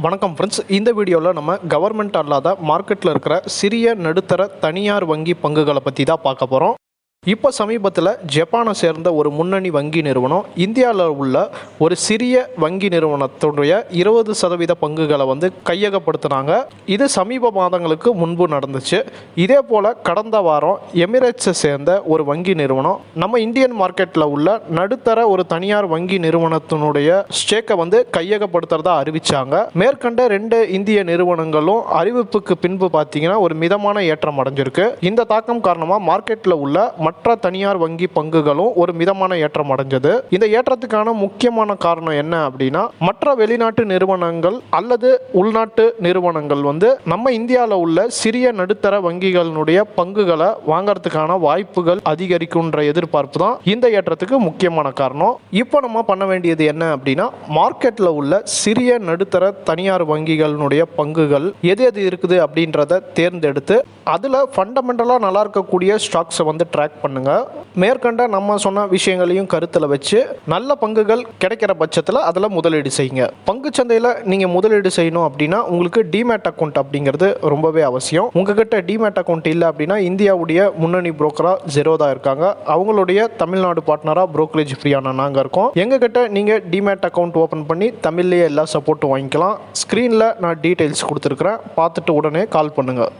வணக்கம் ஃப்ரெண்ட்ஸ். இந்த வீடியோவில் நம்ம கவர்மெண்ட் அல்லாத மார்க்கெட்டில் இருக்கிற சிறிய நடுத்தர தனியார் வங்கி பங்குகளை பற்றி தான் பார்க்க போகிறோம். இப்போ சமீபத்தில் ஜப்பானை சேர்ந்த ஒரு முன்னணி வங்கி நிறுவனம் இந்தியாவில் உள்ள ஒரு சிறிய வங்கி நிறுவனத்துடைய 20% பங்குகளை கையகப்படுத்தினாங்க. இது சமீப மாதங்களுக்கு முன்பு நடந்துச்சு. இதே போல் கடந்த வாரம் எமிரேட்ஸை சேர்ந்த ஒரு வங்கி நிறுவனம் நம்ம இந்தியன் மார்க்கெட்டில் உள்ள நடுத்தர ஒரு தனியார் வங்கி நிறுவனத்தினுடைய ஸ்டேக்கை கையகப்படுத்துறதா அறிவிச்சாங்க. மேற்கண்ட 2 இந்திய நிறுவனங்களும் அறிவிப்புக்கு பின்பு பார்த்தீங்கன்னா ஒரு மிதமான ஏற்றம் அடைஞ்சிருக்கு. இந்த தாக்கம் காரணமாக மார்க்கெட்டில் உள்ள மற்ற தனியார் வங்கி பங்குகளும் ஒரு மிதமான ஏற்றம் அடைஞ்சது. இந்த ஏற்றத்துக்கான முக்கியமான காரணம் என்ன அப்படின்னா, மற்ற வெளிநாட்டு நிறுவனங்கள் அல்லது உள்நாட்டு நிறுவனங்கள் நம்ம இந்தியாவில் உள்ள சிறிய நடுத்தர வங்கிகளுடைய பங்குகளை வாங்கறதுக்கான வாய்ப்புகள் அதிகரிக்கும்ன்ற எதிர்பார்ப்பு தான் இந்த ஏற்றத்துக்கு முக்கியமான காரணம். இப்போ நம்ம பண்ண வேண்டியது என்ன அப்படின்னா, மார்க்கெட்டில் உள்ள சிறிய நடுத்தர தனியார் வங்கிகளுடைய பங்குகள் எது எது இருக்குது அப்படின்றத தேர்ந்தெடுத்து அதில் ஃபண்டமெண்டலாக நல்லா இருக்கக்கூடிய ஸ்டாக்ஸை ட்ராக் பண்ணுங்க. மேற்கண்ட நம்ம சொன்ன விஷயங்களையும் கருத்தில் வச்சு நல்ல பங்குகள் கிடைக்கிற பட்சத்தில் அதில் முதலீடு செய்யுங்க. பங்குச்சந்தையில் நீங்கள் முதலீடு செய்யணும் அப்படின்னா உங்களுக்கு டிமேட் அக்கௌண்ட் அப்படிங்கிறது ரொம்பவே அவசியம். உங்ககிட்ட டிமேட் அக்கௌண்ட் இல்லை அப்படின்னா இந்தியாவுடைய முன்னணி புரோக்கராக ஜெரோதா இருக்காங்க. அவங்களுடைய தமிழ்நாடு பார்ட்னராக புரோக்கரேஜ் ஃப்ரீயான நாங்கள் இருக்கோம். எங்ககிட்ட நீங்கள் டிமேட் அக்கௌண்ட் ஓப்பன் பண்ணி தமிழ்லேயே எல்லா சப்போர்ட்டும் வாங்கிக்கலாம். ஸ்க்ரீனில் நான் டீட்டெயில்ஸ் கொடுத்துருக்குறேன், பார்த்துட்டு உடனே கால் பண்ணுங்கள்.